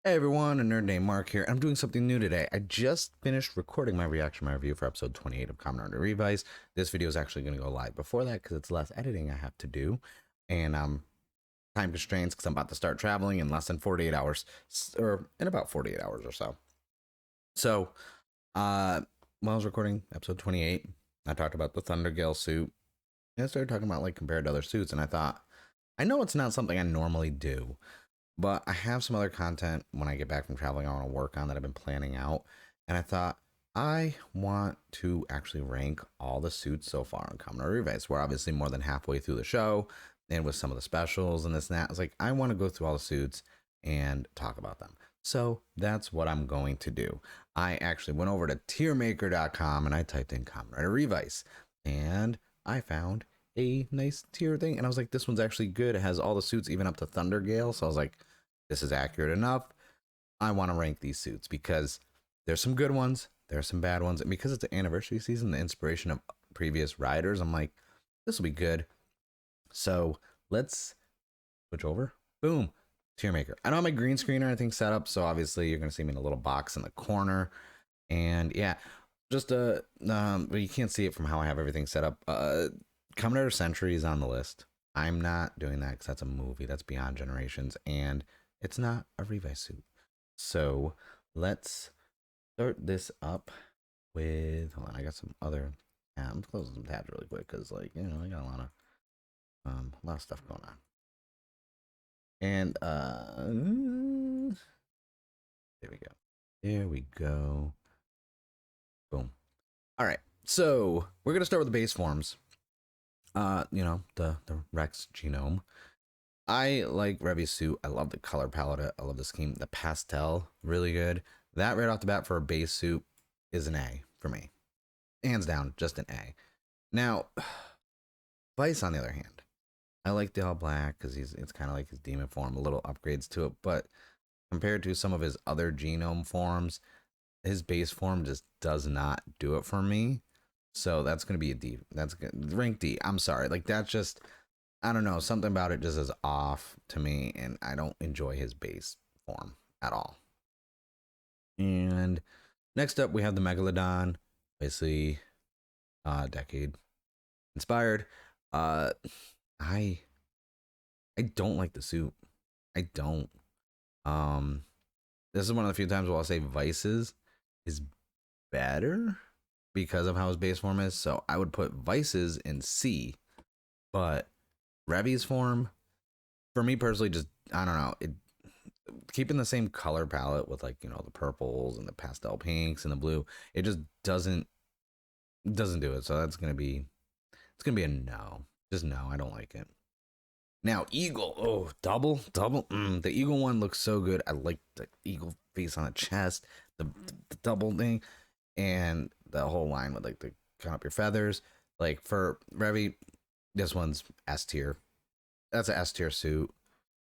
Hey everyone, a nerd named Mark here. I'm doing something new today. I just finished recording my reaction, my review for episode 28 of Kamen Rider Revice. This video is actually going to go live before that because it's less editing I have to do. And time constraints because I'm about to start traveling in less than 48 hours, or in about 48 hours or so. So, while I was recording episode 28, I talked about the Thundergale suit. And I started talking about like compared to other suits, and I thought, I know it's not something I normally do, but I have some other content when I get back from traveling I want to work on that I've been planning out. And I thought I want to actually rank all the suits so far on Kamen Rider Revice. We're obviously more than halfway through the show, and with some of the specials and this and that, it's like I want to go through all the suits and talk about them. So that's what I'm going to do. I actually went over to tiermaker.com and I typed in Kamen Rider Revice, and I found a nice tier thing. And I was like, this one's actually good. It has all the suits, even up to Thundergale. So I was like, this is accurate enough. I want to rank these suits because there's some good ones, there's some bad ones. And because it's an anniversary season, the inspiration of previous riders, I'm like, this will be good. So let's switch over. Boom. Tier maker. I don't have my green screen or anything set up. So obviously you're going to see me in a little box in the corner. And yeah, just but you can't see it from how I have everything set up. Kamen Rider Century is on the list. I'm not doing that because that's a movie that's beyond generations, and it's not a Revice suit. So let's start this up with. Hold on, I got some other. Yeah, I'm closing some tabs really quick because, like, I got a lot of stuff going on. And there we go. There we go. Boom. All right. So we're gonna start with the base forms. The Rex genome. I like Revi's suit. I love the color palette. I love the scheme. The pastel, really good. That right off the bat for a base suit is an A for me. Hands down, just an A. Now, Vice on the other hand, I like the all black because it's kind of like his demon form, a little upgrades to it. But compared to some of his other genome forms, his base form just does not do it for me. So that's gonna be a D. That's good. Rank D. I'm sorry. Like that's just, I don't know, something about it just is off to me, and I don't enjoy his base form at all. And next up, we have the Megalodon, basically, decade inspired. I I don't like the suit. I don't. Um, this is one of the few times where I'll say Vice's is better because of how his base form is. So I would put Vice's in C, but Revi's form, for me personally, just I don't know. It keeping the same color palette with like the purples and the pastel pinks and the blue. It just doesn't do it. So it's gonna be a no. Just no. I don't like it. Now Eagle. Oh, double. The Eagle one looks so good. I like the Eagle face on the chest, the double thing, and the whole line with like the count up your feathers. Like for Revi, this one's S tier. That's an S tier suit.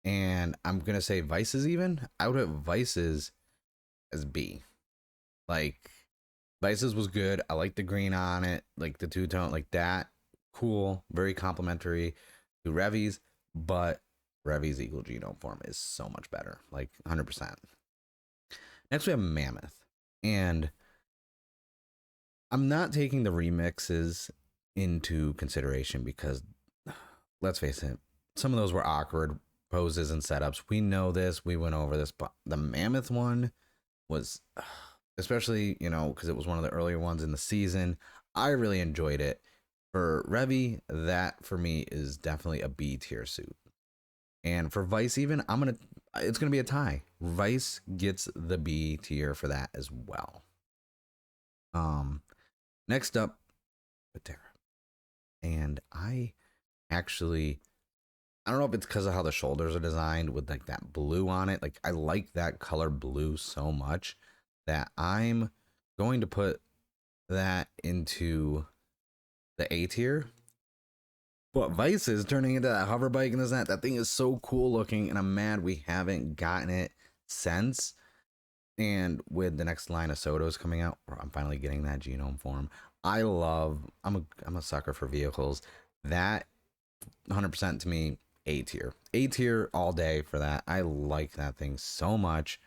And I'm gonna say Vices even. I would put Vices as B. Like Vices was good. I like the green on it, like the two tone, like that. Cool, very complimentary to Revi's, but Revi's Eagle Genome form is so much better, like 100%. Next we have Mammoth, and I'm not taking the remixes into consideration because let's face it, some of those were awkward poses and setups. We know this, we went over this, but the Mammoth one was, especially, because it was one of the earlier ones in the season, I really enjoyed it. For Revi, that for me is definitely a B tier suit. And for Vice, even, it's gonna be a tie. Vice gets the B tier for that as well. Next up, Patera. And I don't know if it's because of how the shoulders are designed with like that blue on it. Like I like that color blue so much that I'm going to put that into the A tier. But Vice is turning into that hover bike and this and that. That thing is so cool looking, and I'm mad we haven't gotten it since. And with the next line of Sotos coming out, I'm finally getting that genome form. I'm a sucker for vehicles. That 100% to me, A tier. A tier all day for that. I like that thing so much.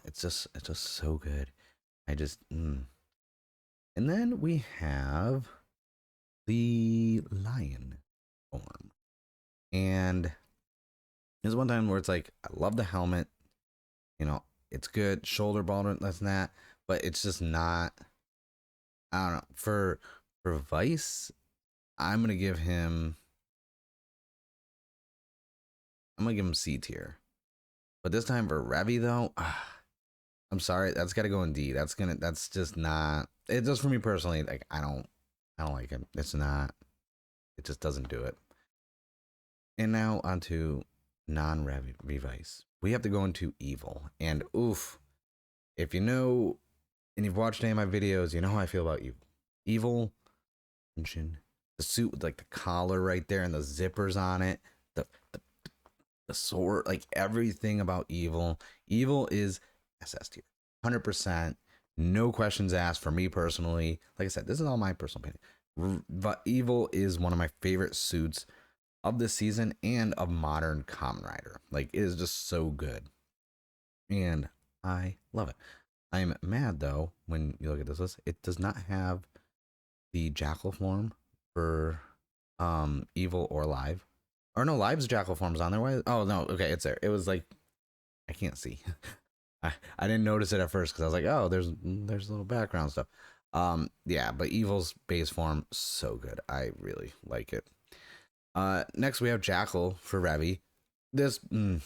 It's just so good. I just And then we have the lion form. And there's one time where it's like, I love the helmet, you know, it's good, shoulder ball, that's that, but it's just not, I don't know. For Vice, I'm gonna give him I'm gonna give him C tier. But this time for Revi though, I'm sorry, that's gotta go in D. That's just not it just for me personally, like I don't like it. It's not it just doesn't do it. And now onto non-Revice. We have to go into evil. And oof, if you know and you've watched any of my videos, you know how I feel about evil. Evil, the suit with like the collar right there and the zippers on it, the the, the sword, like everything about evil. Evil is SS tier, 100%. No questions asked for me personally. Like I said, this is all my personal opinion. But evil is one of my favorite suits of this season and of modern Kamen Rider. Like it is just so good, and I love it. I'm mad though when you look at this list, it does not have the jackal form for evil or live. Or no, live's jackal form's on there. Why? Oh no, okay, it's there. It was like I can't see. I didn't notice it at first because I was like, oh, there's little background stuff. Yeah, but evil's base form so good. I really like it. Next we have Jackal for Revi. This the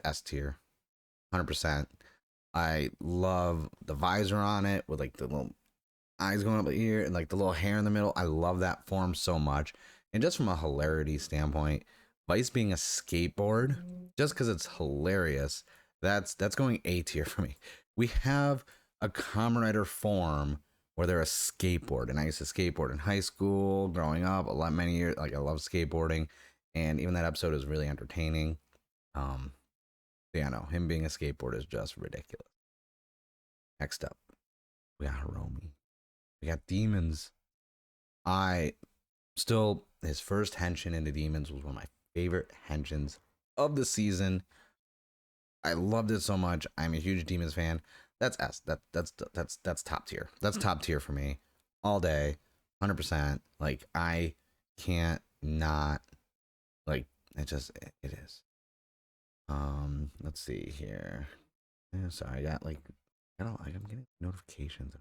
S tier, 100%. I love the visor on it with like the little eyes going up here and like the little hair in the middle. I love that form so much. And just from a hilarity standpoint, Vice being a skateboard, just because it's hilarious, that's going A tier for me. We have a Kamen Rider form where they're a skateboard, and I used to skateboard in high school, growing up, a lot many years. Like I love skateboarding, and even that episode is really entertaining. Um, yeah, no, him being a skateboard is just ridiculous. Next up, we got Hiromi. We got Demons. I still his first henshin into Demons was one of my favorite henshins of the season. I loved it so much. I'm a huge Demons fan. That's S. That's top tier. That's top tier for me all day, 100%. Like I can't not like it is. Let's see here. Yeah, sorry, I got like I don't like I'm getting notifications.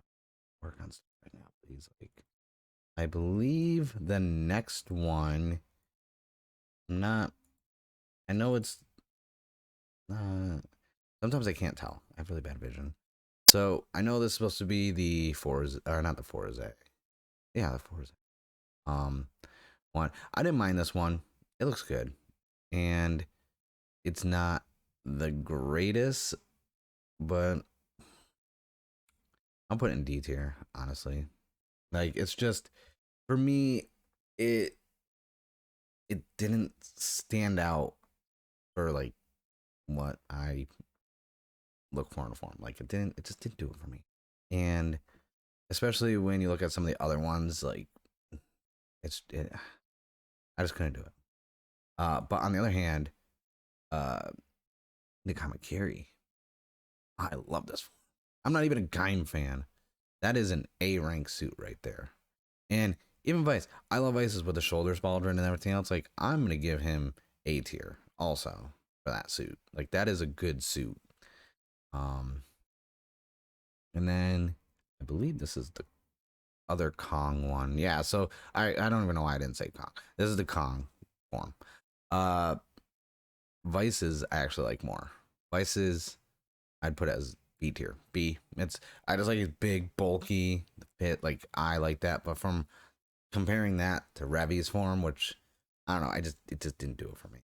Work on stuff right now, please. Like I believe the next one. I'm not. I know it's. Uh, Sometimes I can't tell. I have really bad vision. So I know this is supposed to be the Forza, or not the Forza. Yeah, the Forza. Um, One. I didn't mind this one. It looks good, and it's not the greatest, but I'll put it in D tier. Honestly, like it's just for me. It it didn't stand out for like what I look for in a form. Like it just didn't do it for me. And especially when you look at some of the other ones, like I just couldn't do it. But on the other hand, uh, Nikamakiri, I love this. I'm not even a Gaim fan. That is an A rank suit right there. And even Vice, I love Vice's with the shoulder spaldron and everything else. Like I'm gonna give him A tier also for that suit. Like that is a good suit. Um, and then I believe this is the other Kong one. Yeah, so I don't even know why I didn't say Kong. This is the Kong form. Uh Vices I actually like more. Vices I'd put it as B tier. B. It's I just like it big, bulky, fit, like I like that. But from comparing that to Revi's form, which I don't know, it just didn't do it for me.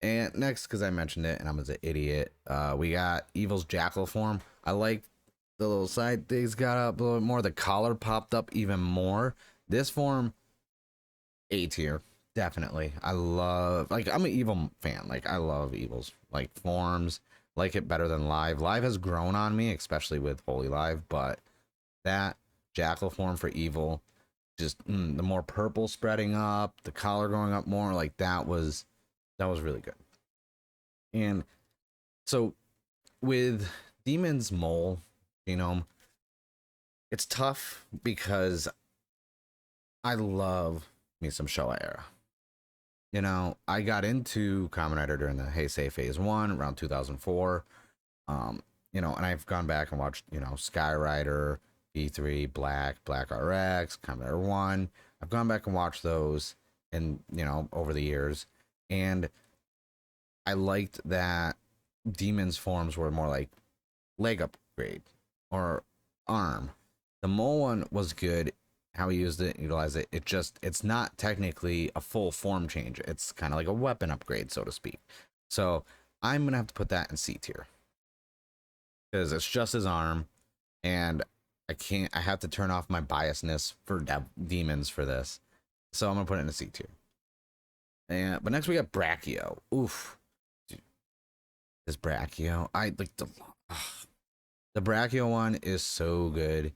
And next, because I mentioned it and I'm an idiot, we got Evil's Jackal form. I like the little side things got up a little bit more. The collar popped up even more. This form, A tier, definitely. I love like I'm an Evil fan. Like I love Evil's like forms. Like it better than Live. Live has grown on me, especially with Holy Live, but that Jackal form for Evil, just the more purple spreading up, the collar going up more, like that was really good. And so with Demon's Mole genome, it's tough because I love me some Showa era. You know, I got into Kamen Rider during the Heisei Phase 1 around 2004. You know, and I've gone back and watched, you know, Sky Rider, V3, Black RX, Kamen Rider 1. I've gone back and watched those and, you know, over the years. And I liked that Demon's forms were more like leg upgrade or arm. The mole one was good. How he used it, utilized it. It's not technically a full form change. It's kind of like a weapon upgrade, so to speak. So I'm gonna have to put that in C tier because it's just his arm, and I can't. I have to turn off my biasness for demons for this. So I'm gonna put it in a C tier. And but next we got Brachio. Oof, dude, this Brachio. I like the Brachio one is so good.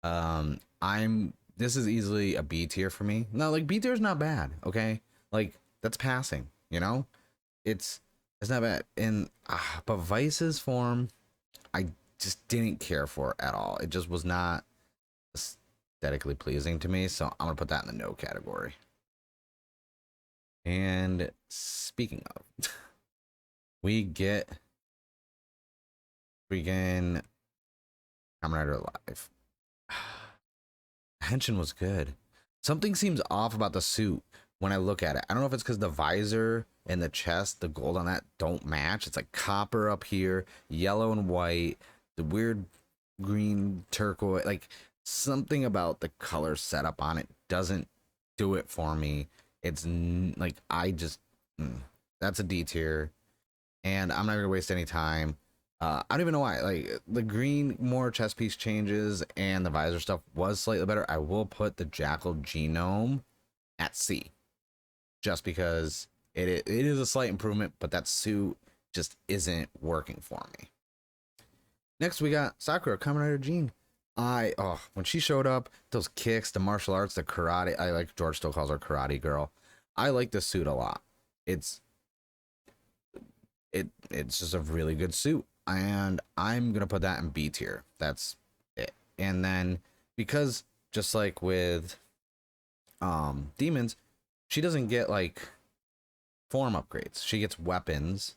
I'm this is easily a B tier for me. No, like B tier is not bad. Okay, like that's passing. You know, it's not bad. And but Vice's form, I just didn't care for at all. It just was not aesthetically pleasing to me. So I'm gonna put that in the no category. And speaking of, we get freaking Kamen Rider Live. Henshin was good. Something seems off about the suit when I look at it. I don't know if it's because the visor and the chest, the gold on that don't match. It's like copper up here, yellow and white, the weird green turquoise. Like something about the color setup on it doesn't do it for me. It's like I just that's a D tier, and I'm not gonna waste any time. I don't even know why. Like the green more chest piece changes and the visor stuff was slightly better. I will put the Jackal genome at C, just because it is a slight improvement, but that suit just isn't working for me. Next we got Sakura Kamen Rider Jean. When she showed up, those kicks, the martial arts, the karate. I like George still calls her Karate Girl. I like the suit a lot. It's it's just a really good suit, and I'm gonna put that in B tier. That's it. And then because just like with demons, she doesn't get like form upgrades. She gets weapons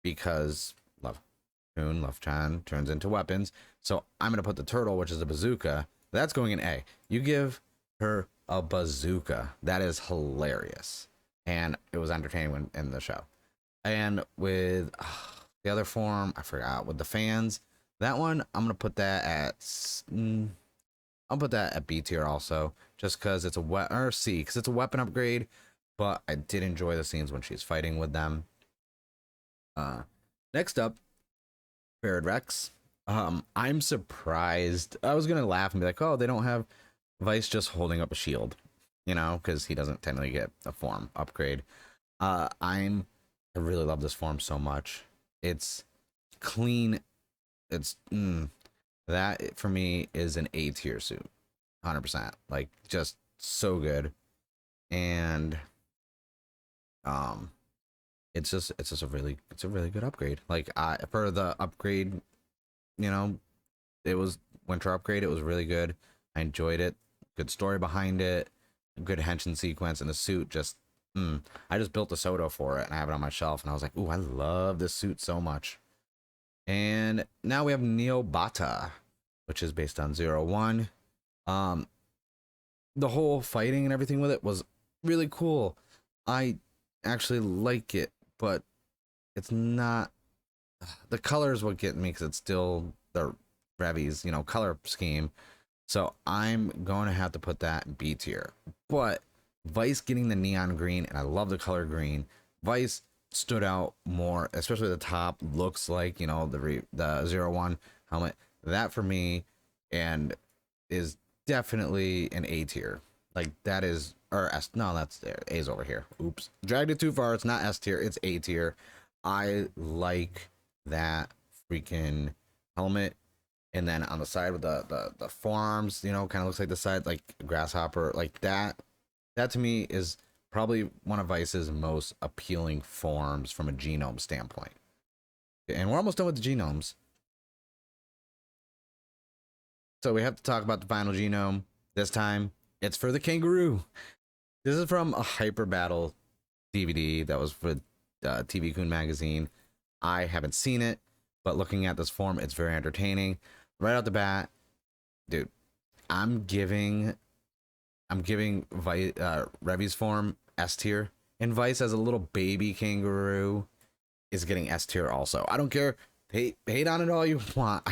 because Love Chan turns into weapons. So I'm gonna put the turtle, which is a bazooka. That's going in A. You give her a bazooka. That is hilarious, and it was entertaining when in the show. And with the other form, I forgot, with the fans, that one I'm gonna put that at I'll put that at B tier also, just because it's or C, because it's a weapon upgrade. But I did enjoy the scenes when she's fighting with them. Next up, Farrad Rex. I'm surprised. I was gonna laugh and be like, oh, they don't have Vice just holding up a shield, you know, because he doesn't technically get a form upgrade. I really love this form so much. It's clean. It's that for me is an A tier suit, 100%. Like just so good, and it's just a really good upgrade. Like for the upgrade, you know, it was winter upgrade. It was really good. I enjoyed it. Good story behind it. Good henshin sequence, and the suit just I just built the Soto for it and I have it on my shelf, and I was like, ooh, I love this suit so much. And now we have Neobata, which is based on 01. The whole fighting and everything with it was really cool. I actually like it, but it's not the color is what getting me, because it's still the Revi's, you know, color scheme. So I'm going to have to put that in B tier. But Vice getting the neon green, and I love the color green. Vice stood out more, especially the top looks like, you know, the 01 helmet. That for me and is definitely an A tier. Like that is, or S, no, that's there. A's over here. Oops. Dragged it too far. It's not S tier, it's A tier. I like that freaking helmet. And then on the side with the forearms, you know, kind of looks like the side, like grasshopper, like that. That to me is probably one of Vice's most appealing forms from a genome standpoint. And we're almost done with the genomes. So we have to talk about the final genome. This time, it's for the kangaroo. This is from a Hyper Battle DVD that was for TV Kun magazine. I haven't seen it, but looking at this form, it's very entertaining. Right out the bat, dude, I'm giving Revi's form S tier, and Vice as a little baby kangaroo is getting S tier also. I don't care. Hate on it all you want.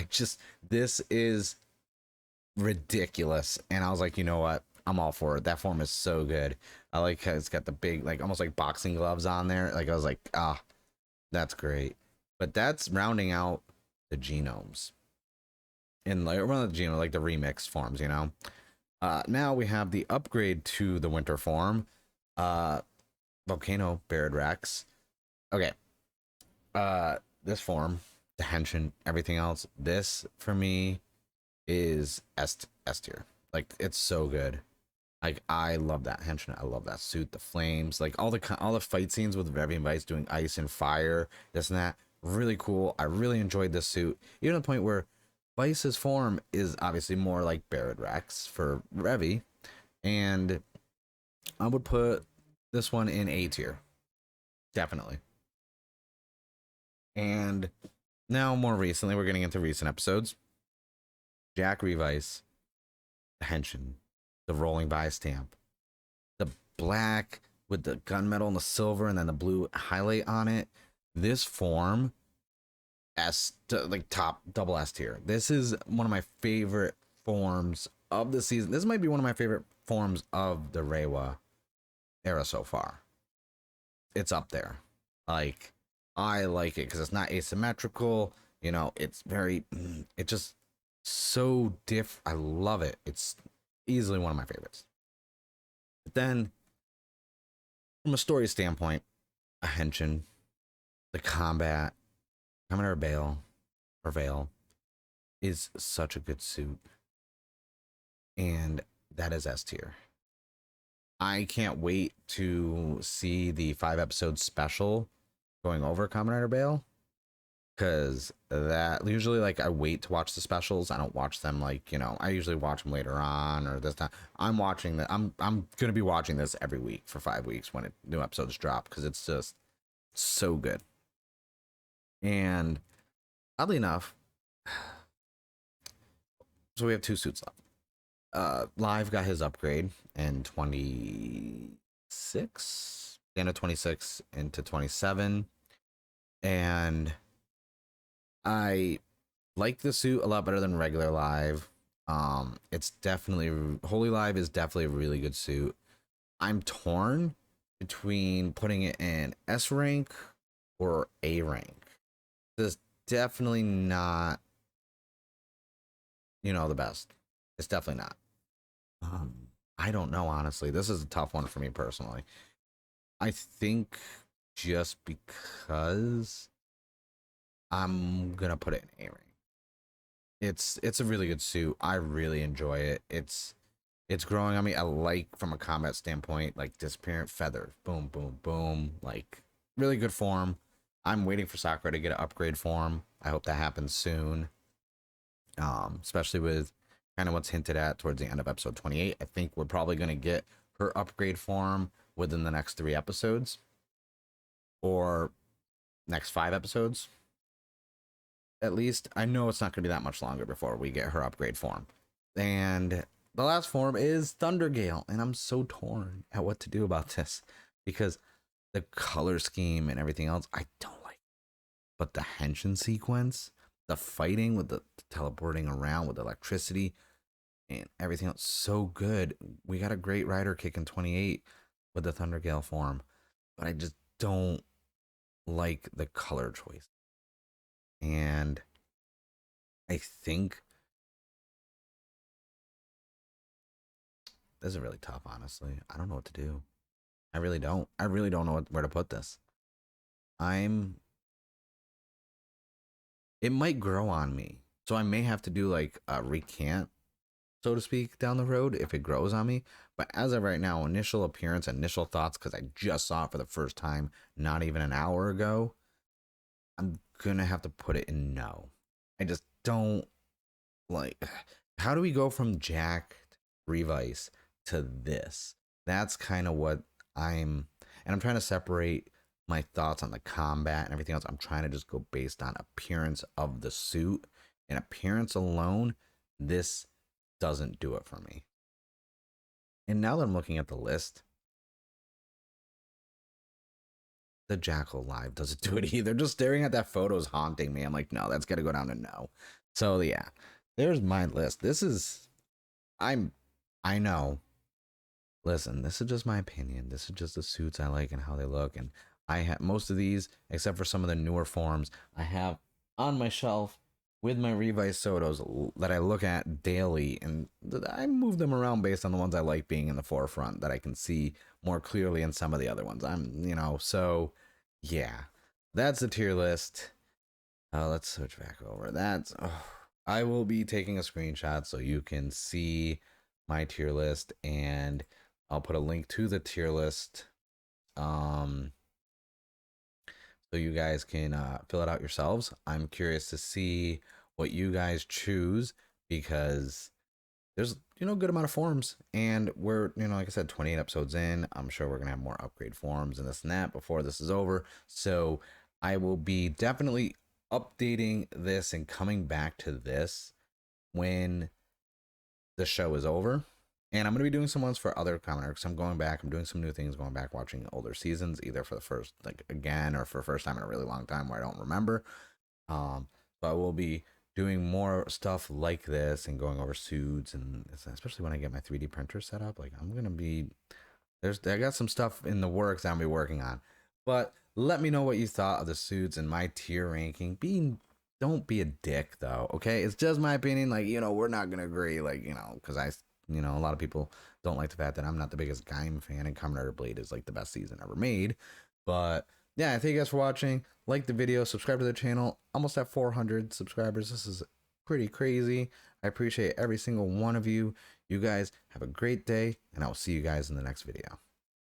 This is ridiculous. And I was like, you know what? I'm all for it. That form is so good. I like how it's got the big, like almost like boxing gloves on there. Like I was like, that's great. But that's rounding out the genomes. In like one of the genome, like the remix forms, you know. Now we have the upgrade to the winter form. Volcano Buried Rex. Okay. This form, the henshin, everything else. This for me is S tier. Like it's so good. Like I love that henshin. I love that suit, the flames, like all the fight scenes with Revi and Vice doing ice and fire, this and that. Really cool. I really enjoyed this suit. Even to the point where Vice's form is obviously more like Buried Rex for Revi, and I would put this one in A tier, definitely. And now, more recently, we're getting into recent episodes. Jack Revice, the henshin, the rolling by stamp, the black with the gunmetal and the silver, and then the blue highlight on it. This form, like top double S tier. This is one of my favorite forms of the season. This might be one of my favorite forms of the Reiwa era so far. It's up there. Like I like it because it's not asymmetrical. You know, it's it just so I love it. It's easily one of my favorites. But then, from a story standpoint, a henshin, the combat, Kamen Veil is such a good suit, and that is S tier. I can't wait to see the 5 episode special going over Kamen Veil, because that usually, like, I wait to watch the specials. I don't watch them, like, you know, I usually watch them later on or this time. I'm watching that. I'm gonna be watching this every week for 5 weeks when new episodes drop, because it's just so good. And oddly enough, so we have 2 suits left. Live got his upgrade in 26, the end of 26 into 27, and I like the suit a lot better than regular Live. It's definitely Holy Live is definitely a really good suit. I'm torn between putting it in S rank or A rank. It's definitely not, the best. It's definitely not. I don't know, honestly. This is a tough one for me personally. I think just because I'm gonna put it in A rank. It's a really good suit. I really enjoy it. It's growing on me. I like, from a combat standpoint, like disappearance feather, boom, boom, boom, like really good form. I'm waiting for Sakura to get an upgrade form. I hope that happens soon. Especially with kind of what's hinted at towards the end of episode 28. I think we're probably going to get her upgrade form within the next 3 episodes, or next 5 episodes at least. I know it's not going to be that much longer before we get her upgrade form. And the last form is Thundergale, and I'm so torn at what to do about this, because the color scheme and everything else I don't like, but the henshin sequence, the fighting with the teleporting around with electricity and everything else, so good. We got a great rider kick in 28 with the Thundergale form, but I just don't like the color choice. And I think this is really tough, honestly. I don't know what to do. I really don't. I really don't know where to put this. It might grow on me. So I may have to do like a recant, so to speak, down the road if it grows on me. But as of right now, initial appearance, initial thoughts, because I just saw it for the first time not even an hour ago, I'm gonna have to put it in no. I just don't like. How do we go from Jack Revice to this? That's kind of what I'm, and I'm trying to separate my thoughts on the combat and everything else. I'm trying to just go based on appearance of the suit and appearance alone. This doesn't do it for me. And now that I'm looking at the list, the Jackal Live doesn't do it either. Just staring at that photo is haunting me. I'm like, no, that's got to go down to no. So yeah, there's my list. This is, I know. Listen, this is just my opinion. This is just the suits I like and how they look. And I have most of these, except for some of the newer forms, I have on my shelf with my Revice Sotos that I look at daily, and I move them around based on the ones I like being in the forefront that I can see more clearly in some of the other ones. So yeah, that's the tier list. Let's switch back over. I will be taking a screenshot so you can see my tier list, and I'll put a link to the tier list. So you guys can fill it out yourselves. I'm curious to see what you guys choose, because there's a good amount of forms, and we're like I said, 28 episodes in. I'm sure we're gonna have more upgrade forms and this and that before this is over. So I will be definitely updating this and coming back to this when the show is over. And I'm going to be doing some ones for other Kamen arcs. I'm going back. I'm doing some new things, going back, watching older seasons, either for the first, again, or for the first time in a really long time where I don't remember. So I will be doing more stuff like this and going over suits, and especially when I get my 3D printer set up. Like, I'm going to be, I got some stuff in the works I'm going to be working on. But let me know what you thought of the suits and my tier ranking. Don't be a dick, though, okay? It's just my opinion. Like, we're not going to agree, because a lot of people don't like the fact that I'm not the biggest Gaim fan, and Kamen Rider Blade is like the best season ever made. But yeah, thank you guys for watching. Like the video, subscribe to the channel. Almost at 400 subscribers. This is pretty crazy. I appreciate every single one of you. You guys have a great day, and I will see you guys in the next video.